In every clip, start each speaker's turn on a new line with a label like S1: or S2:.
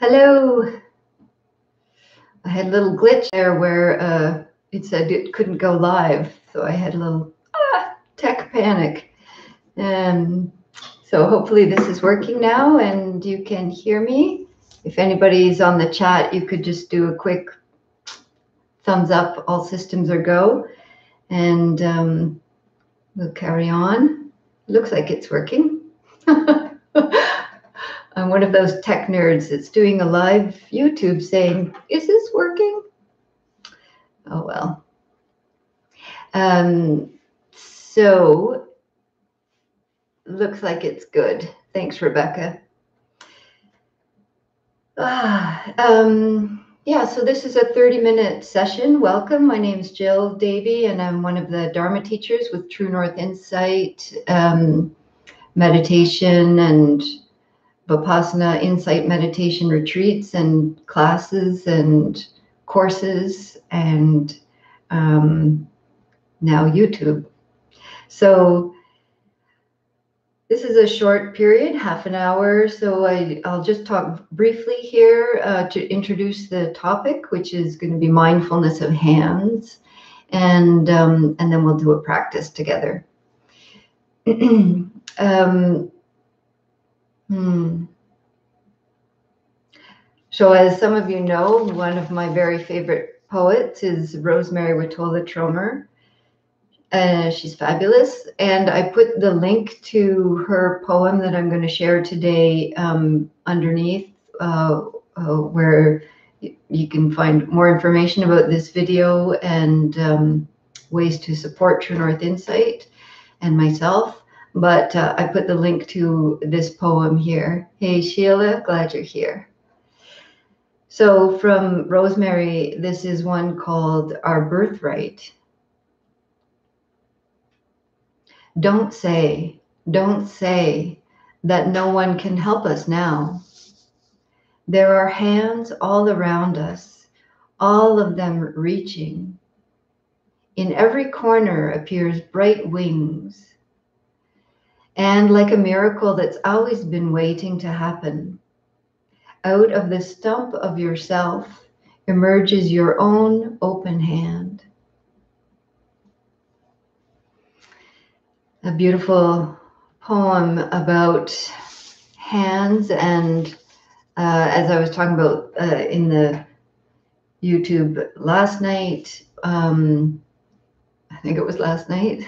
S1: Hello. I had a little glitch there where it said it couldn't go live, so I had a little tech panic. So hopefully this is working now and you can hear me. If anybody's on the chat, you could just do a quick thumbs up, all systems are go, and we'll carry on. Looks like it's working. I'm one of those tech nerds that's doing a live YouTube saying, is this working? Oh, well. So looks like it's good. Thanks, Rebecca. Yeah, so this is a 30-minute session. Welcome. My name is Jill Davey, and I'm one of the Dharma teachers with True North Insight, meditation and Vipassana insight meditation retreats and classes and courses and now YouTube. So this is a short period, half an hour. So I'll just talk briefly here to introduce the topic, which is going to be mindfulness of hands, and then we'll do a practice together. So as some of you know, one of my very favorite poets is Rosemary Witola Tromer. She's fabulous. And I put the link to her poem that I'm going to share today underneath where you can find more information about this video and ways to support True North Insight and myself. But I put the link to this poem here. Hey, Sheila, glad you're here. So from Rosemary, this is one called Our Birthright. Don't say that no one can help us now. There are hands all around us, all of them reaching. In every corner appears bright wings. And like a miracle that's always been waiting to happen, out of the stump of yourself emerges your own open hand. A beautiful poem about hands, and as I was talking about in the YouTube last night, I think it was last night,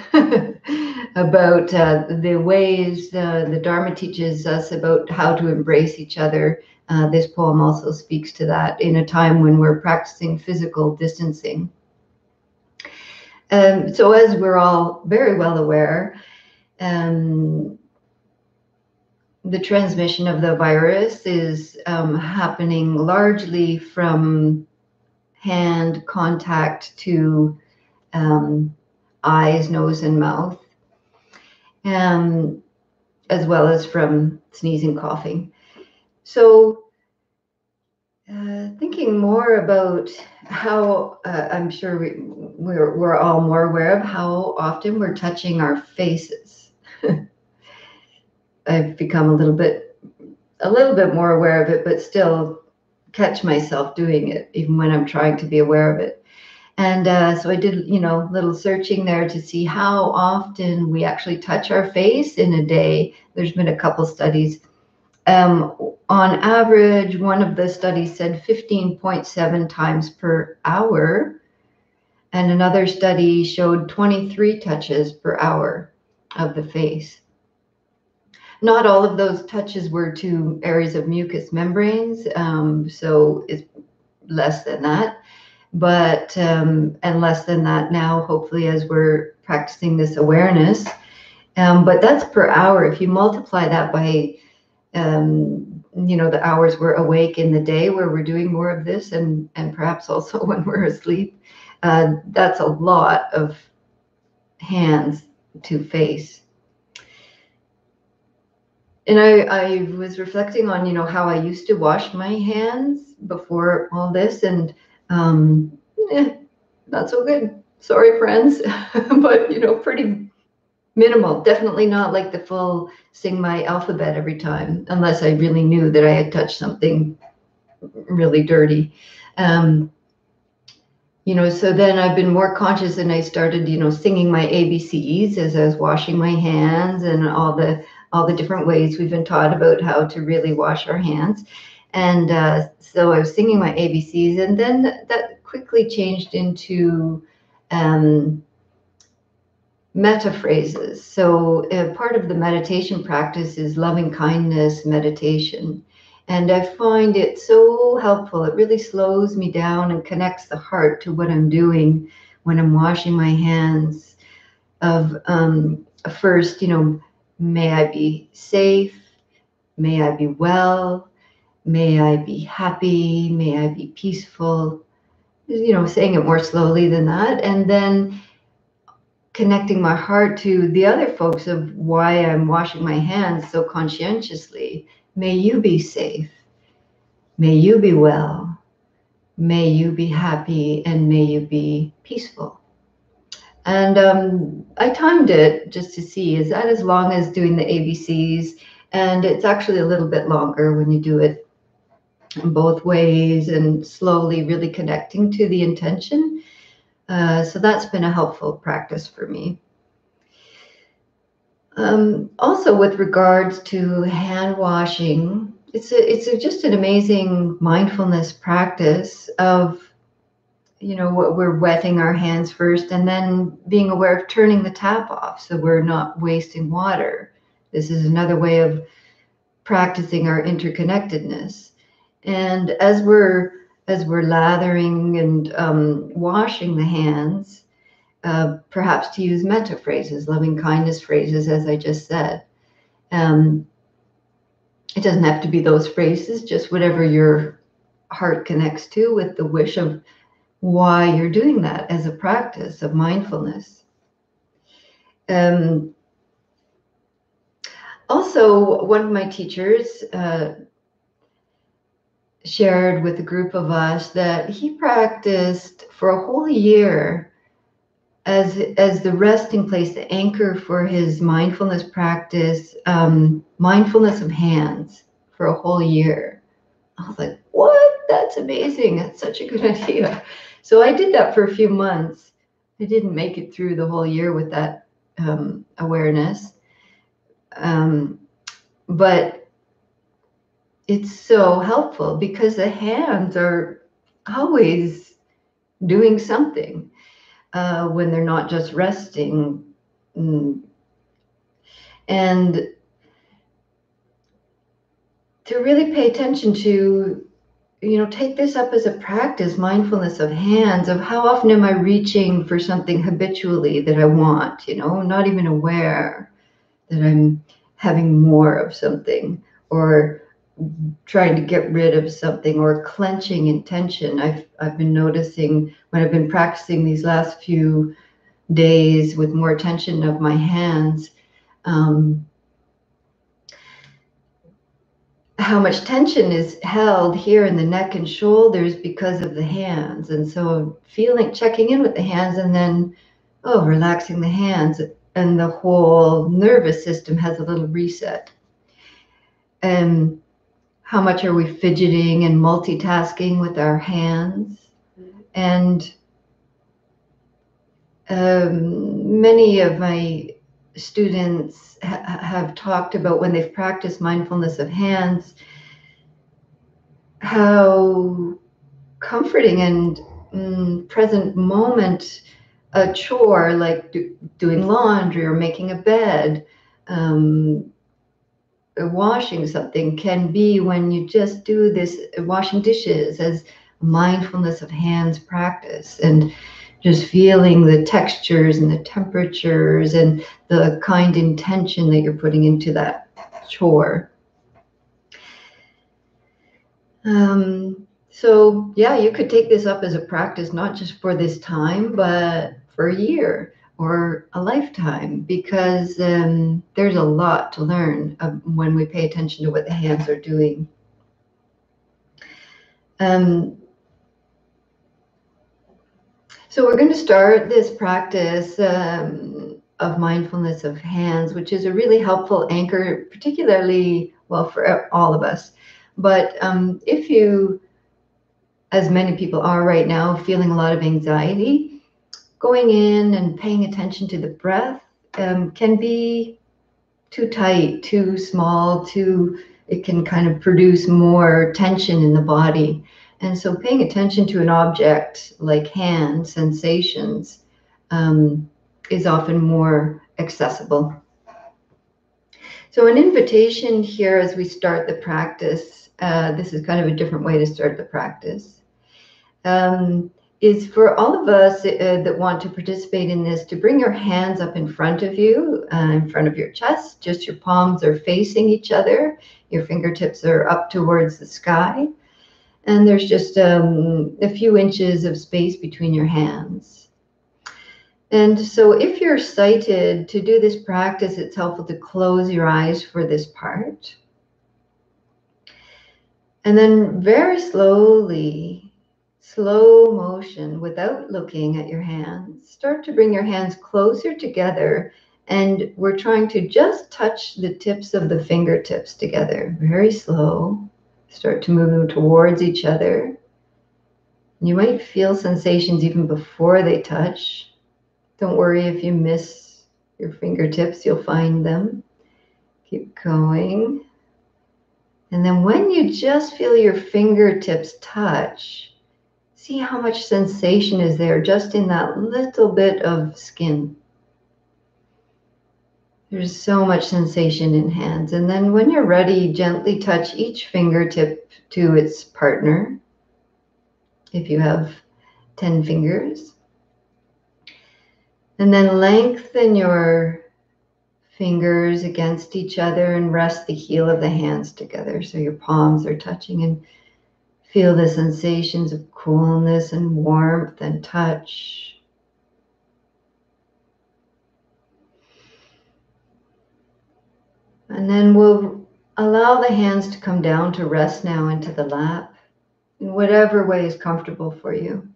S1: about the ways the Dharma teaches us about how to embrace each other. This poem also speaks to that in a time when we're practicing physical distancing. So as we're all very well aware, the transmission of the virus is happening largely from hand contact to eyes, nose, and mouth, as well as from sneezing, coughing. So thinking more about how I'm sure we're all more aware of how often we're touching our faces. I've become a little bit more aware of it, but still catch myself doing it even when I'm trying to be aware of it. And so I did, little searching there to see how often we actually touch our face in a day. There's been a couple studies. On average, one of the studies said 15.7 times per hour, and another study showed 23 touches per hour of the face. Not all of those touches were to areas of mucous membranes, so it's less than that. But and less than that now, hopefully, as we're practicing this awareness. But that's per hour. If you multiply that by the hours we're awake in the day where we're doing more of this, and perhaps also when we're asleep, that's a lot of hands to face. And I was reflecting on, how I used to wash my hands before all this, and not so good. Sorry, friends, but pretty Minimal, definitely not like the full sing my alphabet every time, unless I really knew that I had touched something really dirty. Um, so then I've been more conscious, and I started, singing my ABCs as I was washing my hands, and all the different ways we've been taught about how to really wash our hands. And so I was singing my ABCs, and then that quickly changed into meta phrases. So part of the meditation practice is loving kindness meditation. And I find it so helpful. It really slows me down and connects the heart to what I'm doing when I'm washing my hands. Of first, may I be safe, may I be well, may I be happy, may I be peaceful, saying it more slowly than that. And then connecting my heart to the other folks of why I'm washing my hands so conscientiously. May you be safe. May you be well. May you be happy, and may you be peaceful. And I timed it just to see, is that as long as doing the ABCs? And it's actually a little bit longer when you do it in both ways and slowly really connecting to the intention. So that's been a helpful practice for me. Also, with regards to hand washing, just an amazing mindfulness practice of, we're wetting our hands first and then being aware of turning the tap off so we're not wasting water. This is another way of practicing our interconnectedness. And as we're lathering and washing the hands, perhaps to use metta phrases, loving kindness phrases, as I just said. It doesn't have to be those phrases, just whatever your heart connects to with the wish of why you're doing that as a practice of mindfulness. Also, one of my teachers shared with a group of us that he practiced for a whole year as the resting place, the anchor for his mindfulness practice, mindfulness of hands for a whole year. I was like, what? That's amazing. That's such a good idea. So I did that for a few months. I didn't make it through the whole year with that awareness. But it's so helpful because the hands are always doing something. When they're not just resting. And to really pay attention to, take this up as a practice, mindfulness of hands, of how often am I reaching for something habitually that I want, not even aware that I'm having more of something, or trying to get rid of something, or clenching intention. I've been noticing when I've been practicing these last few days with more attention of my hands, how much tension is held here in the neck and shoulders because of the hands. And so checking in with the hands, and then, relaxing the hands, and the whole nervous system has a little reset. And how much are we fidgeting and multitasking with our hands? And many of my students have talked about, when they've practiced mindfulness of hands, how comforting and present moment a chore like doing laundry or making a bed, washing something can be, when you just do this, washing dishes, as mindfulness of hands practice, and just feeling the textures and the temperatures and the kind intention that you're putting into that chore. So yeah, you could take this up as a practice, not just for this time, but for a year or a lifetime, because there's a lot to learn when we pay attention to what the hands are doing. So we're going to start this practice of Mindfulness of Hands, which is a really helpful anchor, particularly, well, for all of us. But if you, as many people are right now, feeling a lot of anxiety, going in and paying attention to the breath can be too tight, too small, it can kind of produce more tension in the body. And so paying attention to an object like hand sensations is often more accessible. So an invitation here as we start the practice, this is kind of a different way to start the practice, is for all of us that want to participate in this to bring your hands up in front of you, in front of your chest. Just your palms are facing each other. Your fingertips are up towards the sky. And there's just a few inches of space between your hands. And so if you're sighted, to do this practice, it's helpful to close your eyes for this part. And then very slowly, slow motion, without looking at your hands, start to bring your hands closer together. And we're trying to just touch the tips of the fingertips together. Very slow. Start to move them towards each other. You might feel sensations even before they touch. Don't worry if you miss your fingertips, you'll find them. Keep going. And then when you just feel your fingertips touch, see how much sensation is there just in that little bit of skin. There's so much sensation in hands. And then when you're ready, gently touch each fingertip to its partner. If you have 10 fingers. And then lengthen your fingers against each other and rest the heel of the hands together so your palms are touching, and feel the sensations of coolness and warmth and touch. And then we'll allow the hands to come down to rest now into the lap in whatever way is comfortable for you.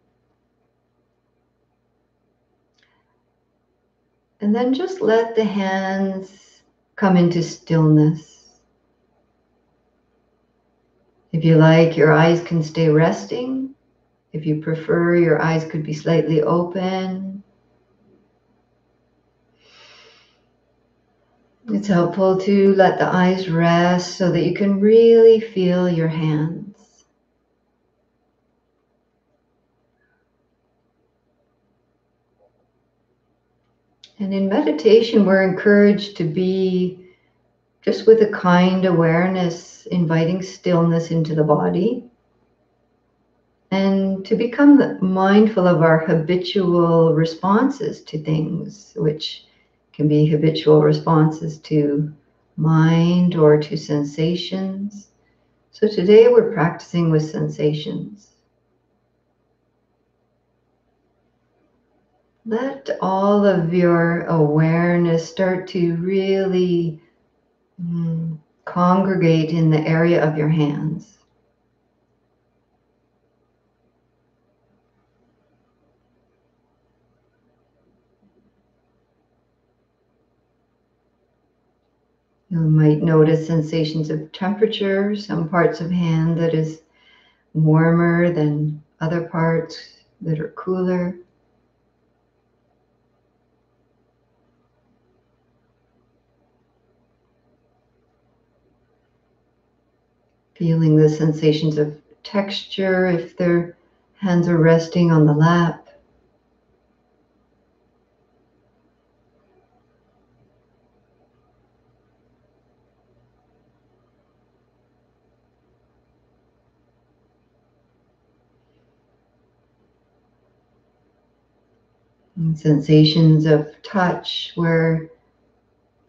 S1: And then just let the hands come into stillness. If you like, your eyes can stay resting. If you prefer, your eyes could be slightly open. It's helpful to let the eyes rest so that you can really feel your hands. And in meditation, we're encouraged to be just with a kind awareness, inviting stillness into the body, and to become mindful of our habitual responses to things, which can be habitual responses to mind or to sensations. So today we're practicing with sensations. Let all of your awareness start to really congregate in the area of your hands. You might notice sensations of temperature, some parts of hand that is warmer than other parts that are cooler. Feeling the sensations of texture if their hands are resting on the lap. And sensations of touch where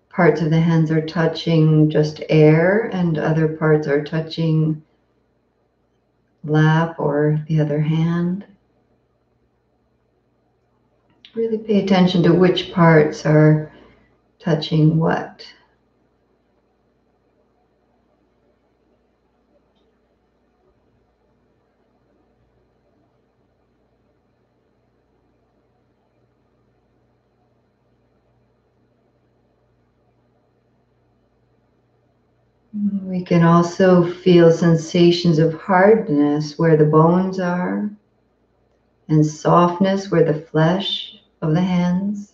S1: parts of the hands are touching just air and other parts are touching lap or the other hand. Really pay attention to which parts are touching what. We can also feel sensations of hardness where the bones are, and softness where the flesh of the hands.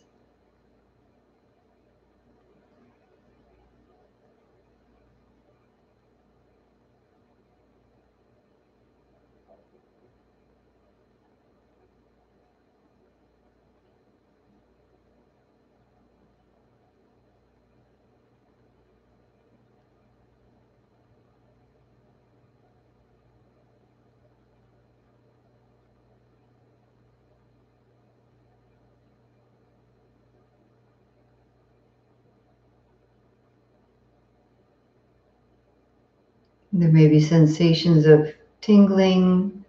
S1: There may be sensations of tingling,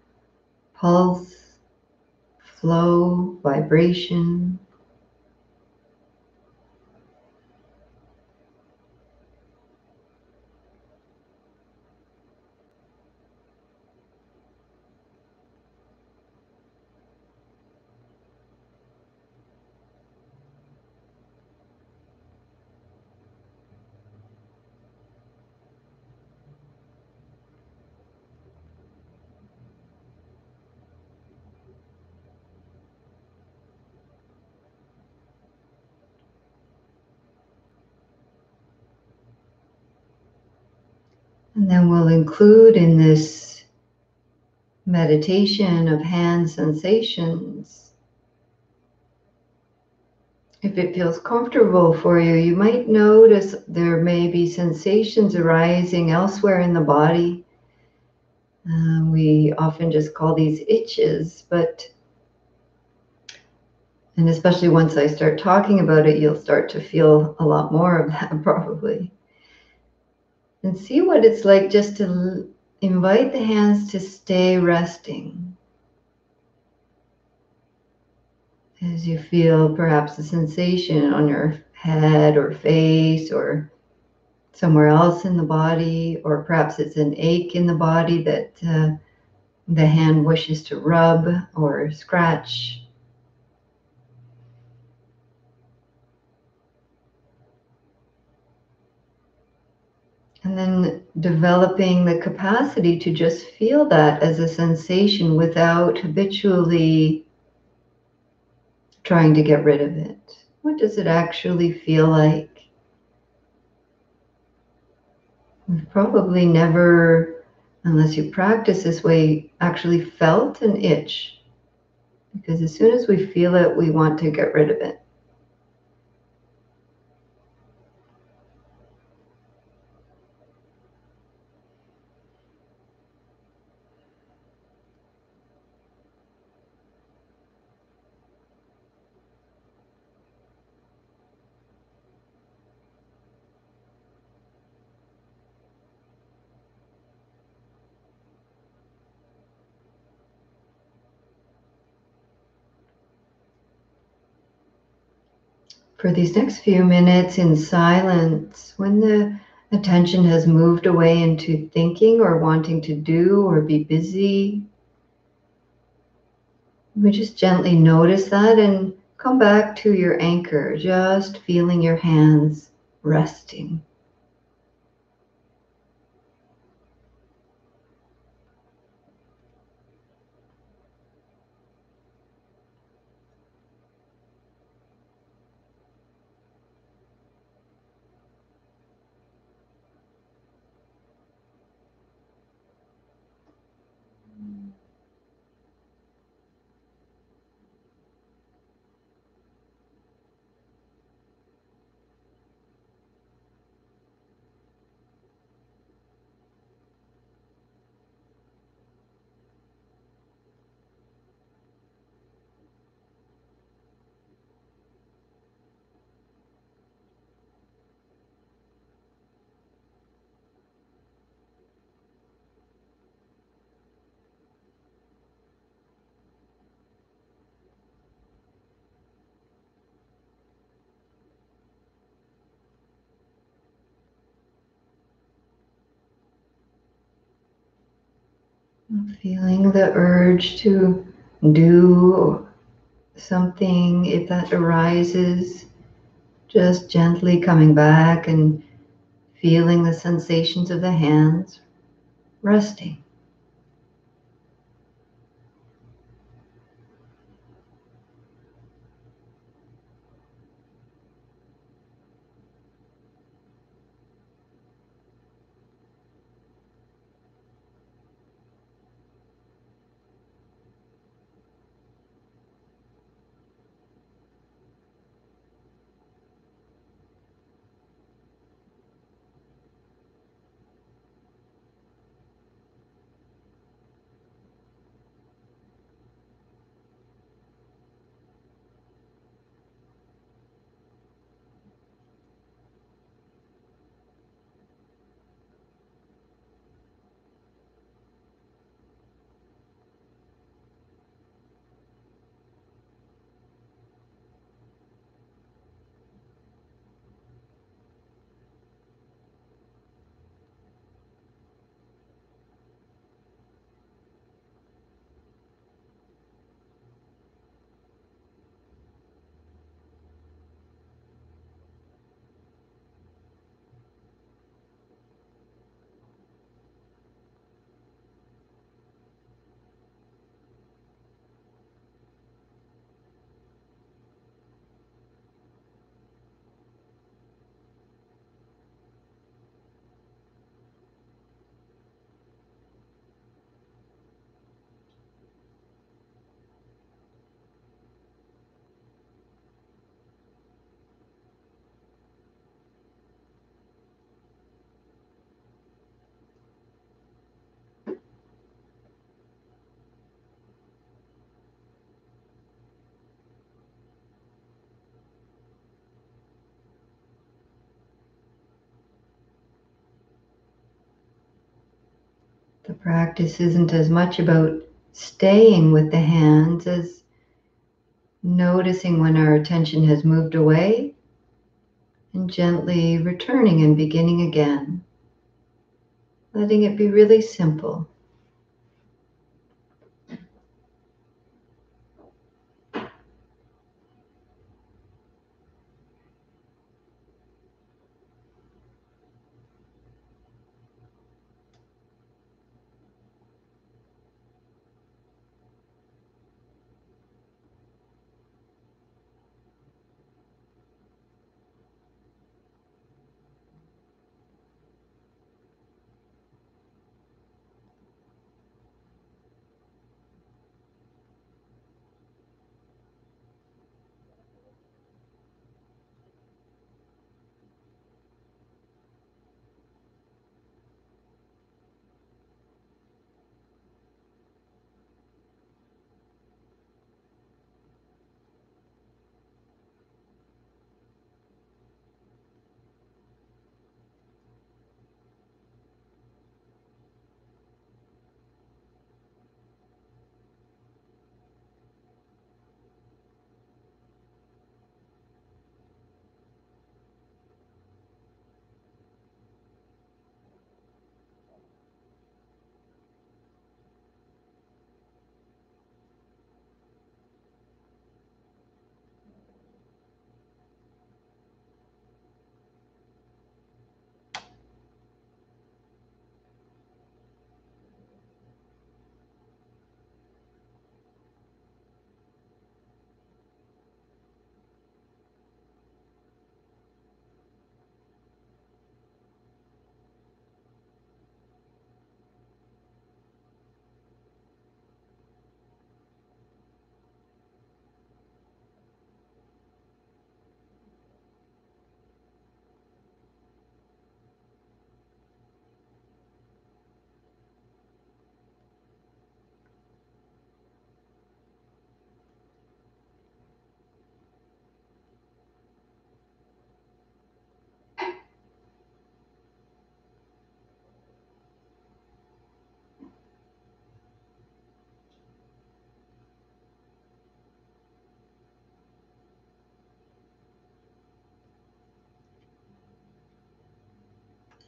S1: pulse, flow, vibration. And then we'll include in this meditation of hand sensations, if it feels comfortable for you, you might notice there may be sensations arising elsewhere in the body. We often just call these itches, and especially once I start talking about it, you'll start to feel a lot more of that probably. And see what it's like just to invite the hands to stay resting. As you feel perhaps a sensation on your head or face or somewhere else in the body, or perhaps it's an ache in the body that the hand wishes to rub or scratch. And then developing the capacity to just feel that as a sensation without habitually trying to get rid of it. What does it actually feel like? We've probably never, unless you practice this way, actually felt an itch. Because as soon as we feel it, we want to get rid of it. For these next few minutes in silence, when the attention has moved away into thinking or wanting to do or be busy, we just gently notice that and come back to your anchor, just feeling your hands resting. Feeling the urge to do something, if that arises, just gently coming back and feeling the sensations of the hands resting. The practice isn't as much about staying with the hands as noticing when our attention has moved away and gently returning and beginning again, letting it be really simple.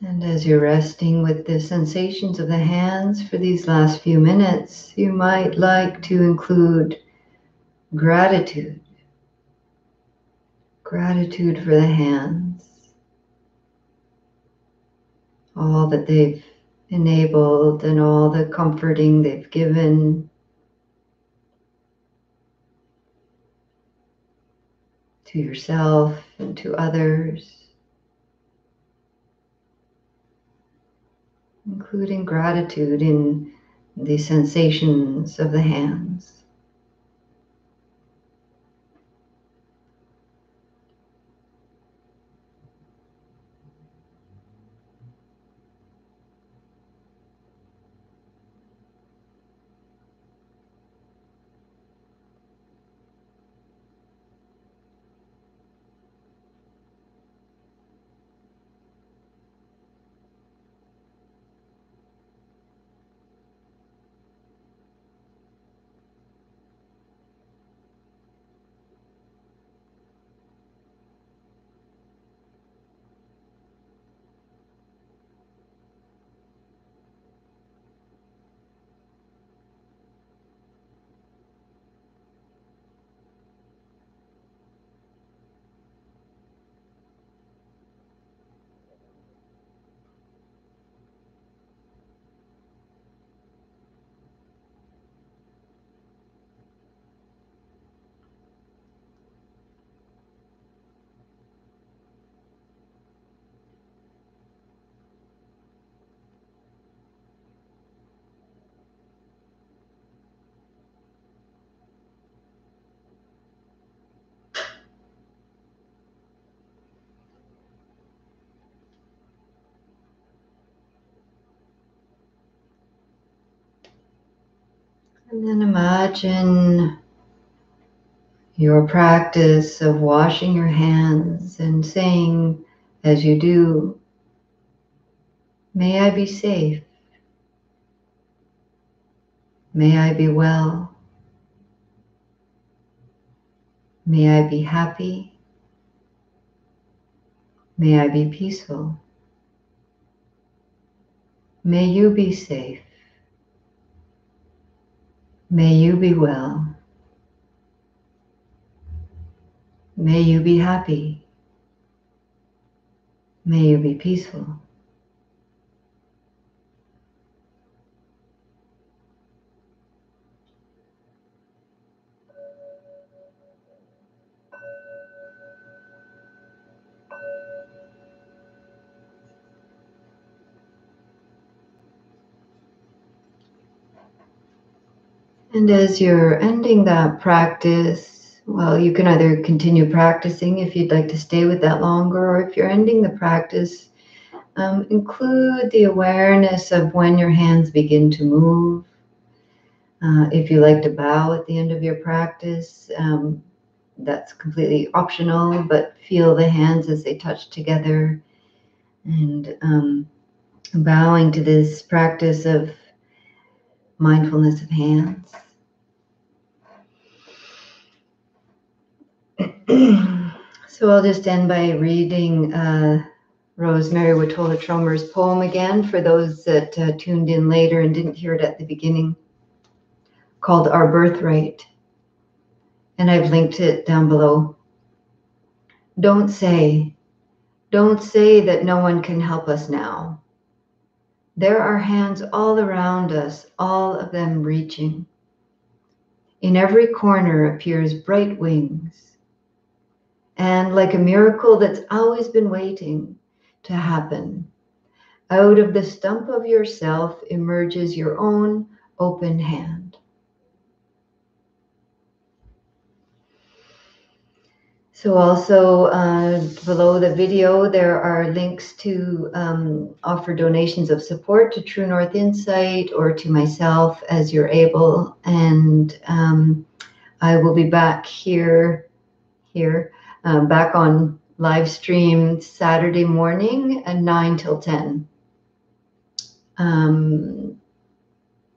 S1: And as you're resting with the sensations of the hands for these last few minutes, you might like to include gratitude. Gratitude for the hands. all that they've enabled and all the comforting they've given to yourself and to others, including gratitude in the sensations of the hands. And then imagine your practice of washing your hands and saying, as you do, may I be safe, may I be well, may I be happy, may I be peaceful, may you be safe, may you be well, may you be happy, may you be peaceful. And as you're ending that practice, well, you can either continue practicing if you'd like to stay with that longer, or if you're ending the practice, include the awareness of when your hands begin to move. If you like to bow at the end of your practice, that's completely optional, but feel the hands as they touch together, and bowing to this practice of mindfulness of hands. So I'll just end by reading Rosemary Watola Tromer's poem again for those that tuned in later and didn't hear it at the beginning, called Our Birthright. And I've linked it down below. Don't say that no one can help us now. There are hands all around us, all of them reaching. In every corner appears bright wings. And like a miracle that's always been waiting to happen, out of the stump of yourself emerges your own open hand. So also below the video, there are links to offer donations of support to True North Insight or to myself as you're able. And I will be back back on live stream Saturday morning at 9 till 10.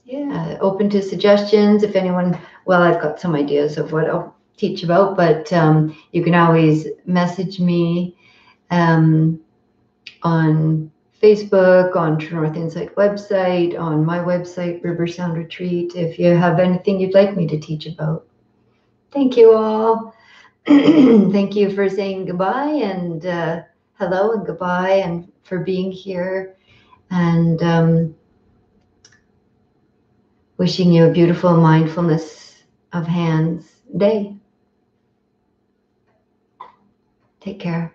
S1: Yeah, open to suggestions. If anyone, well, I've got some ideas of what I'll teach about, but you can always message me on Facebook, on True North Insight website, on my website, River Sound Retreat, if you have anything you'd like me to teach about. Thank you all. Thank you for saying goodbye and hello and goodbye, and for being here. And wishing you a beautiful mindfulness of hands day. Take care.